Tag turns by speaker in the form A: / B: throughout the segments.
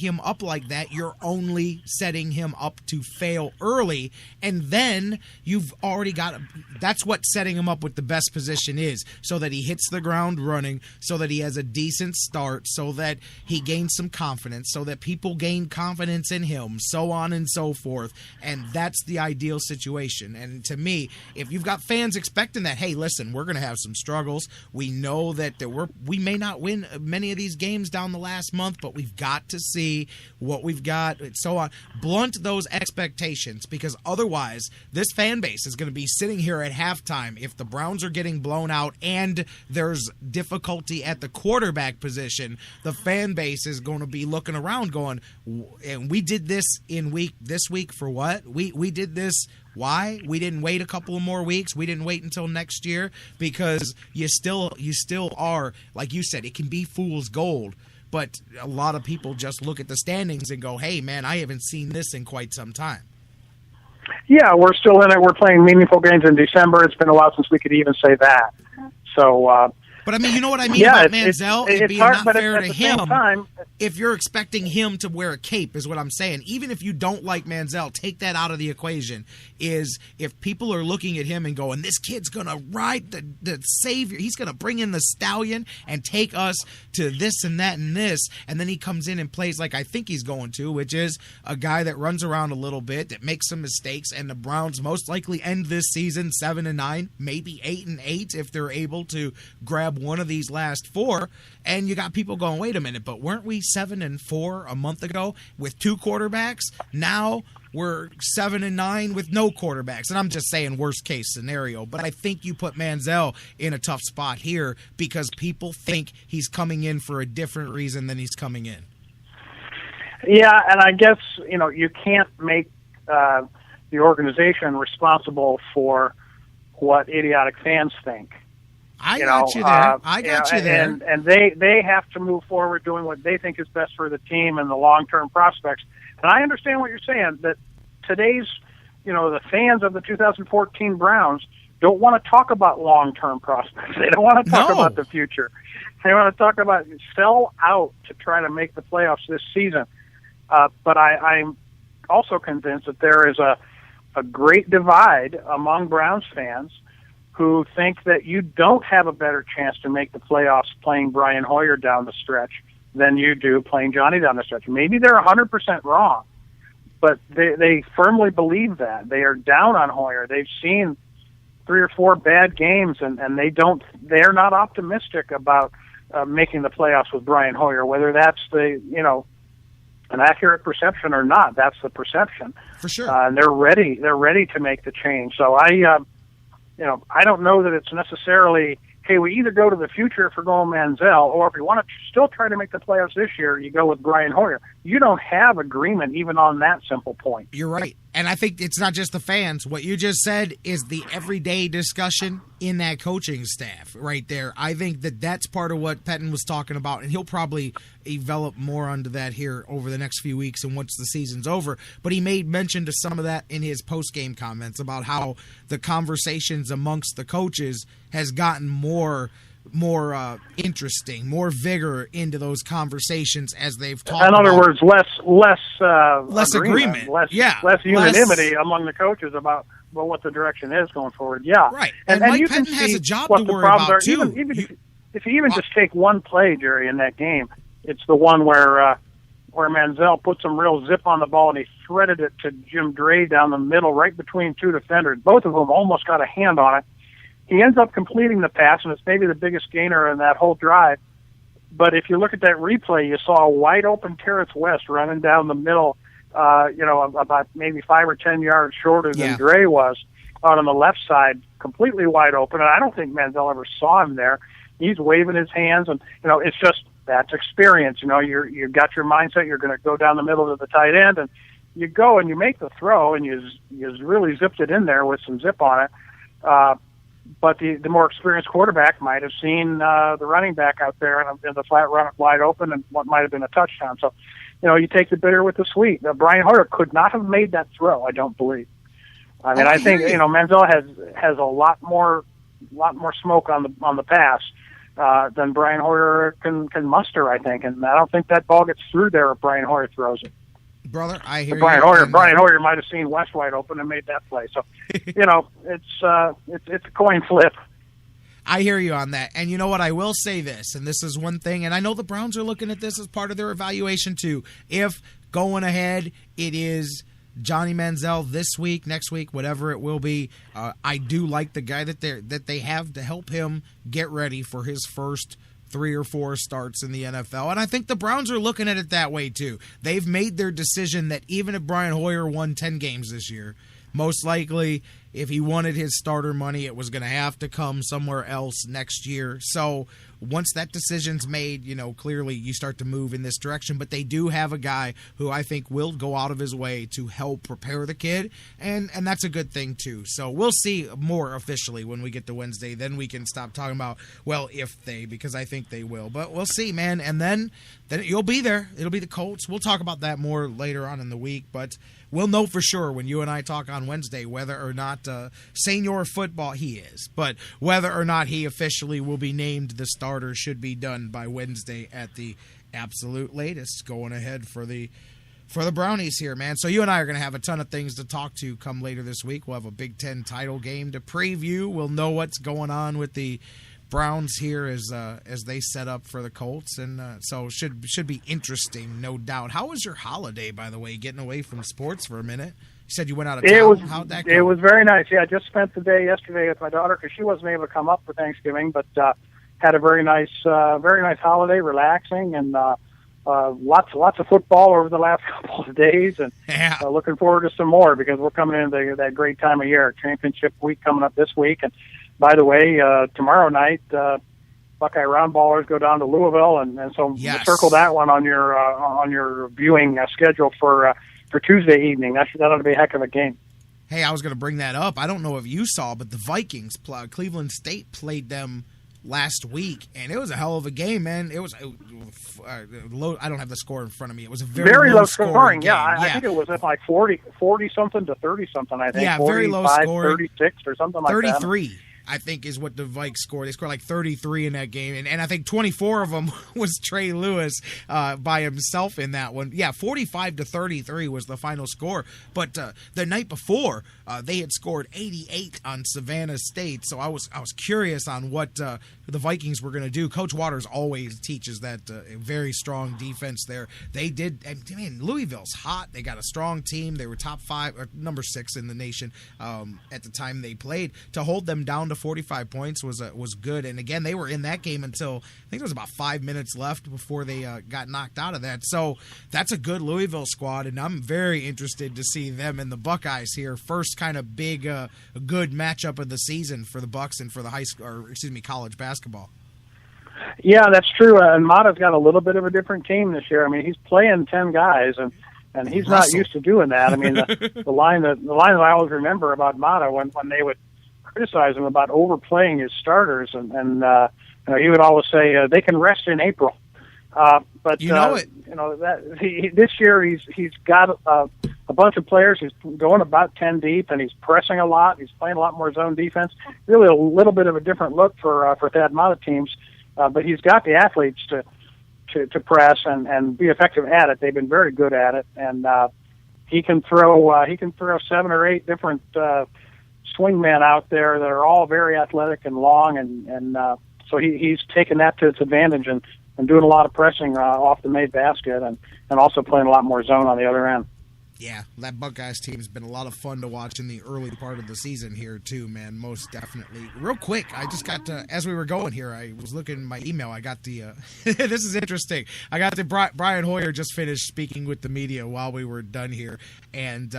A: him up like that, you're only setting him up to fail early. And then you've already got – that's what setting him up with the best position is, so that he hits the ground running, so that he has a decent start, so that he gains some confidence, so that people gain confidence in him, so on and so forth. And that's the ideal situation. And to me, if you've got fans expecting that, hey, listen, we're going to have some struggles. We know that we may not win many of these games down the last month, but we've got to see what we've got and so on. Blunt those expectations, because otherwise this fan base is going to be sitting here at halftime if the Browns are getting blown out and there's difficulty at the quarterback position. The fan base is going to be looking around going, and we did this this week for what? We did this. Why? We didn't wait a couple of more weeks. We didn't wait until next year, because you still are, like you said, it can be fool's gold. But a lot of people just look at the standings and go, hey, man, I haven't seen this in quite some time.
B: Yeah, we're still in it. We're playing meaningful games in December. It's been a while since we could even say that. So,
A: but I mean, you know what I mean about Manziel? It'd be not fair to him if you're expecting him to wear a cape, is what I'm saying. Even if you don't like Manziel, take that out of the equation. Is if people are looking at him and going, this kid's going to ride the savior, he's going to bring in the stallion and take us to this and that and this, and then he comes in and plays like I think he's going to, which is a guy that runs around a little bit, that makes some mistakes, and the Browns most likely end this season 7-9, maybe 8-8 if they're able to grab one of these last four. And you got people going, wait a minute, but weren't we 7-4 a month ago with two quarterbacks? Now we're 7-9 with no quarterbacks. And I'm just saying worst case scenario. But I think you put Manziel in a tough spot here, because people think he's coming in for a different reason than he's coming in.
B: Yeah, and I guess, you can't make the organization responsible for what idiotic fans think.
A: I got you there. I got you there.
B: And they have to move forward doing what they think is best for the team and the long-term prospects. And I understand what you're saying, that today's, the fans of the 2014 Browns don't want to talk about long-term prospects. They don't want to talk about the future. They want to talk about sell out to try to make the playoffs this season. But I'm also convinced that there is a great divide among Browns fans who think that you don't have a better chance to make the playoffs playing Brian Hoyer down the stretch than you do playing Johnny down the stretch. Maybe they're 100% wrong, but they firmly believe that. They are down on Hoyer. They've seen 3 or 4 bad games, and they're not optimistic about making the playoffs with Brian Hoyer, whether that's an accurate perception or not. That's the perception.
A: For sure.
B: And they're ready to make the change. So I don't know that it's necessarily, hey, we either go to the future if we're going Manziel, or if we want to still try to make the playoffs this year, you go with Brian Hoyer. You don't have agreement even on that simple point.
A: You're right. And I think it's not just the fans. What you just said is the everyday discussion in that coaching staff right there. I think that's part of what Pettin was talking about, and he'll probably develop more onto that here over the next few weeks and once the season's over. But he made mention to some of that in his post-game comments about how the conversations amongst the coaches has gotten more interesting, more vigor into those conversations as they've talked.
B: In other words, less
A: agreement,
B: less unanimity among the coaches about what the direction is going forward. Yeah,
A: right. And Mike
B: you
A: Pettin
B: can
A: has
B: see
A: a job
B: what
A: to
B: the
A: worry
B: problems
A: about
B: are.
A: too.
B: Even if you just take one play, Jerry, in that game, it's the one where Manziel put some real zip on the ball and he threaded it to Jim Dre down the middle, right between 2 defenders, both of whom almost got a hand on it. He ends up completing the pass, and it's maybe the biggest gainer in that whole drive. But if you look at that replay, you saw a wide-open Terrence West running down the middle, about maybe 5 or 10 yards shorter than Dre was out on the left side, completely wide open. And I don't think Manziel ever saw him there. He's waving his hands, and, it's just that's experience. You've got your mindset. You're going to go down the middle of the tight end, and you go and you make the throw, and you really zipped it in there with some zip on it. But the more experienced quarterback might have seen the running back out there in the flat run wide open and what might have been a touchdown. So, you take the bitter with the sweet. Brian Hoyer could not have made that throw, I don't believe. I mean, I think Manziel has a lot more smoke on the pass, than Brian Hoyer can muster, I think. And I don't think that ball gets through there if Brian Hoyer throws it.
A: Brother, I hear
B: Brian
A: you.
B: Brian Hoyer might have seen West wide open and made that play. So, it's a coin flip.
A: I hear you on that. And you know what? I will say this, and this is one thing, and I know the Browns are looking at this as part of their evaluation too. If going ahead, it is Johnny Manziel this week, next week, whatever it will be, I do like the guy that they have to help him get ready for his first 3 or 4 starts in the NFL. And I think the Browns are looking at it that way too. They've made their decision that even if Brian Hoyer won 10 games this year, most likely, if he wanted his starter money, it was going to have to come somewhere else next year. So once that decision's made, clearly you start to move in this direction. But they do have a guy who I think will go out of his way to help prepare the kid, and that's a good thing too. So we'll see more officially when we get to Wednesday. Then we can stop talking about, because I think they will. But we'll see, man. And then you'll be there. It'll be the Colts. We'll talk about that more later on in the week. But we'll know for sure when you and I talk on Wednesday whether or not Senior Football he is, but whether or not he officially will be named the starter should be done by Wednesday at the absolute latest. Going ahead for the Brownies here, man. So you and I are going to have a ton of things to talk to come later this week. We'll have a Big Ten title game to preview. We'll know what's going on with the Browns here as they set up for the Colts, and so should be interesting, no doubt. How was your holiday, by the way, getting away from sports for a minute? You said you went out of town. How'd that go?
B: It was very nice. Yeah, I just spent the day yesterday with my daughter because she wasn't able to come up for Thanksgiving, but had a very nice holiday, relaxing, and lots of football over the last couple of days, and looking forward to some more because we're coming into that great time of year. Championship week coming up this week, and by the way, tomorrow night, Buckeye Roundballers go down to Louisville, and so circle that one on your viewing schedule for Tuesday evening. That ought to be a heck of a game.
A: Hey, I was going to bring that up. I don't know if you saw, but the Vikings, Cleveland State, played them last week, and it was a hell of a game, man. It was low. I don't have the score in front of me. It was a very low scoring game.
B: I think it was at like 40 something to 30 something. I think.
A: Yeah, very low scoring.
B: 36 or something like
A: 33.
B: that.
A: 33. I think is what the Vikes scored. They scored like 33 in that game, and I think 24 of them was Trey Lewis by himself in that one. Yeah, 45-33 was the final score. But the night before, they had scored 88 on Savannah State. So I was curious on what the Vikings were going to do. Coach Waters always teaches that very strong defense there. They did. And man, Louisville's hot. They got a strong team. They were top 5 or number 6 in the nation at the time they played. To hold them down to 45 points was good. And again, they were in that game until I think there was about 5 minutes left before they got knocked out of that. So that's a good Louisville squad, and I'm very interested to see them and the Buckeyes here. First kind of big, good matchup of the season for the Bucks and for the college basketball.
B: Yeah, that's true. And Mata's got a little bit of a different team this year. I mean, he's playing 10 guys, and he's not used to doing that. I mean, the line that I always remember about Mata when they would criticize him about overplaying his starters, and he would always say they can rest in April. But this year he's got a bunch of players. He's going about 10 deep, and he's pressing a lot. He's playing a lot more zone defense. Really, a little bit of a different look for Thad Matta teams. But he's got the athletes to press and be effective at it. They've been very good at it, and he can throw 7 or 8 different swingmen out there that are all very athletic and long, and so he's taken that to its advantage and doing a lot of pressing off the made basket and also playing a lot more zone on the other end.
A: Yeah, that Buckeyes team has been a lot of fun to watch in the early part of the season here too, man, most definitely. Real quick, I just got to, as we were going here, I was looking in my email, I got the, this is interesting, I got the Brian Hoyer just finished speaking with the media while we were done here, and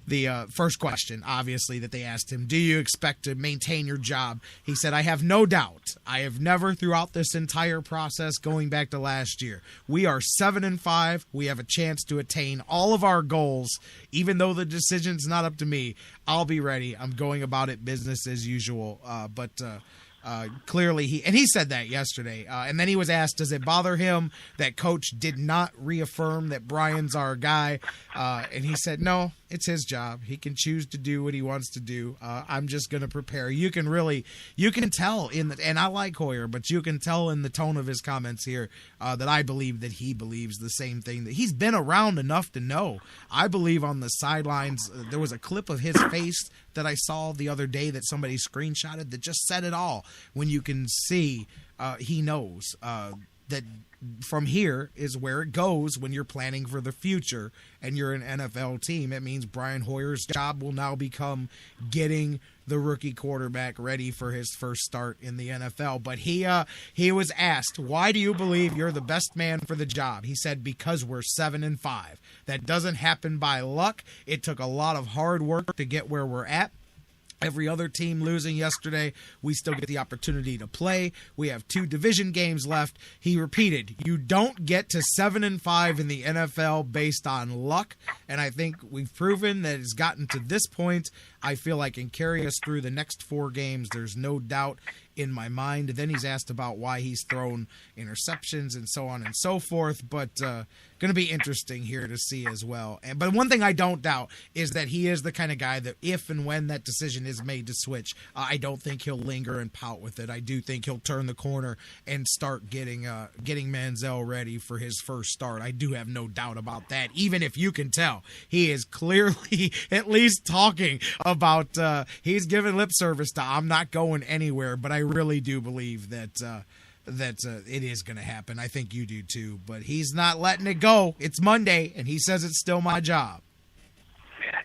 A: the first question, obviously, that they asked him, do you expect to maintain your job? He said, I have no doubt. I have never throughout this entire process going back to last year. We are 7-5. We have a chance to attain all of our goals. Even though the decision's not up to me, I'll be ready. I'm going about it business as usual. But clearly he said that yesterday. And then he was asked, does it bother him that coach did not reaffirm that Brian's our guy? And he said, no, It's his job. He can choose to do what he wants to do. I'm just going to prepare. You can tell and I like Hoyer, but you can tell in the tone of his comments here that I believe that he believes the same thing, that he's been around enough to know. I believe on the sidelines, there was a clip of his face that I saw the other day that somebody screenshotted that just said it all. When you can see he knows that from here is where it goes when you're planning for the future and you're an NFL team. It means Brian Hoyer's job will now become getting the rookie quarterback ready for his first start in the NFL. But he was asked, why do you believe you're the best man for the job? He said, because we're 7-5. That doesn't happen by luck. It took a lot of hard work to get where we're at. Every other team losing yesterday, we still get the opportunity to play. We have 2 division games left. He repeated, you don't get to 7-5 in the NFL based on luck. And I think we've proven that it's gotten to this point. I feel like can carry us through the next 4 games. There's no doubt in my mind. Then he's asked about why he's thrown interceptions and so on and so forth. But going to be interesting here to see as well. But one thing I don't doubt is that he is the kind of guy that if and when that decision is made to switch, I don't think he'll linger and pout with it. I do think he'll turn the corner and start getting Manziel ready for his first start. I do have no doubt about that. Even if you can tell, he is clearly at least talking about he's giving lip service to I'm not going anywhere. But I really do believe that it is going to happen. I think you do too. But he's not letting it go. It's Monday, and he says it's still my job.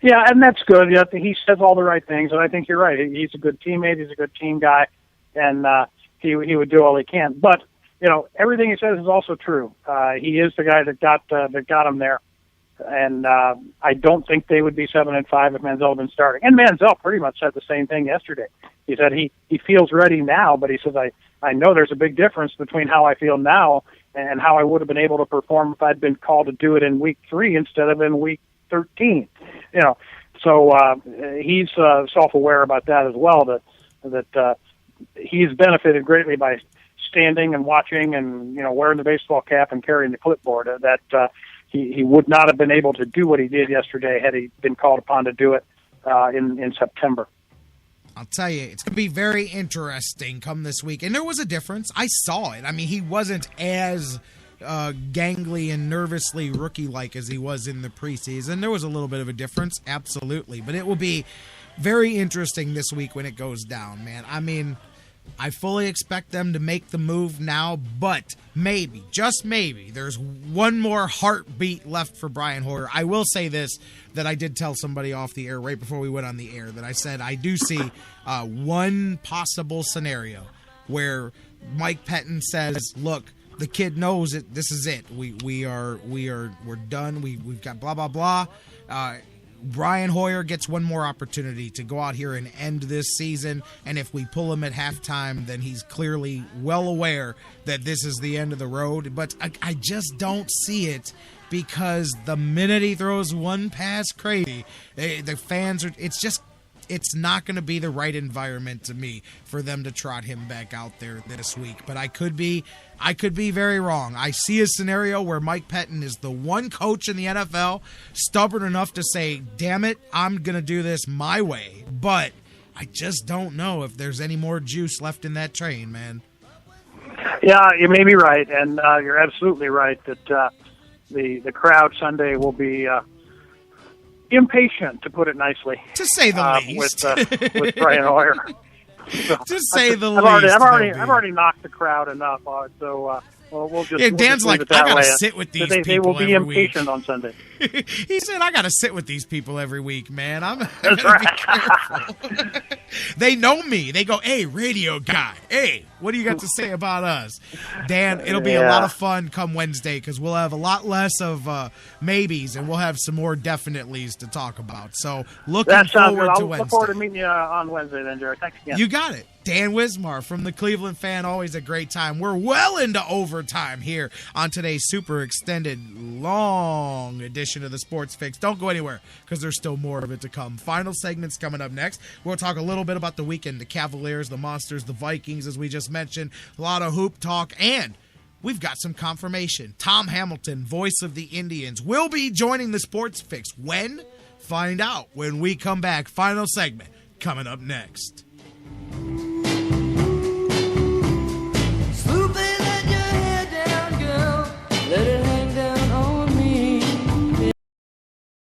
B: Yeah, and that's good. Yeah, he says all the right things, and I think you're right. He's a good teammate. He's a good team guy, and he would do all he can. But everything he says is also true. He is the guy that got him there, and I don't think they would be 7-5 if Manziel had been starting. And Manziel pretty much said the same thing yesterday. He said he feels ready now, but he says I know there's a big difference between how I feel now and how I would have been able to perform if I'd been called to do it in week 3 instead of in week 13. So he's self-aware about that as well. That he's benefited greatly by standing and watching and wearing the baseball cap and carrying the clipboard. That he would not have been able to do what he did yesterday had he been called upon to do it in September.
A: I'll tell you, it's going to be very interesting come this week. And there was a difference. I saw it. I mean, he wasn't as gangly and nervously rookie-like as he was in the preseason. There was a little bit of a difference, absolutely. But it will be very interesting this week when it goes down, man. I mean, I fully expect them to make the move now, but maybe, just maybe, there's one more heartbeat left for Brian Hoyer. I will say this, that I did tell somebody off the air right before we went on the air, that I said I do see one possible scenario where Mike Pettin says, look, the kid knows it. This is it. We're done. We've got blah, blah, blah. Brian Hoyer gets one more opportunity to go out here and end this season, and if we pull him at halftime, then he's clearly well aware that this is the end of the road. But I just don't see it, because the minute he throws one pass crazy, the fans are. It's not going to be the right environment to me for them to trot him back out there this week. But I could be very wrong. I see a scenario where Mike Pettin is the one coach in the NFL stubborn enough to say, damn it, I'm going to do this my way. But I just don't know if there's any more juice left in that train, man.
B: Yeah, you may be right, and you're absolutely right that the crowd Sunday will be impatient, to put it nicely,
A: to say the least,
B: with Brian Hoyer. So,
A: to say the
B: least, I've already knocked the crowd enough. So we'll just
A: Dan's
B: we'll
A: like, I gotta sit with these people.
B: They will be impatient
A: week.
B: On Sunday.
A: He said, I gotta sit with these people every week, man. I'm
B: That's
A: gonna
B: right.
A: be careful. They know me. They go, hey, radio guy. Hey, what do you got to say about us? Dan, it'll be a lot of fun come Wednesday, because we'll have a lot less of maybes and we'll have some more definitelys to talk about. So looking forward to Wednesday.
B: Look forward to meeting you on Wednesday then, Jerry. Thanks again.
A: You got it. Dan Wismar from the Cleveland Fan, always a great time. We're well into overtime here on today's super extended, long edition of the Sports Fix. Don't go anywhere, because there's still more of it to come. Final segments coming up next. We'll talk a little bit about the weekend, the Cavaliers, the Monsters, the Vikings, as we just mentioned. A lot of hoop talk, and we've got some confirmation. Tom Hamilton, voice of the Indians, will be joining the Sports Fix. When? Find out when we come back. Final segment coming up next.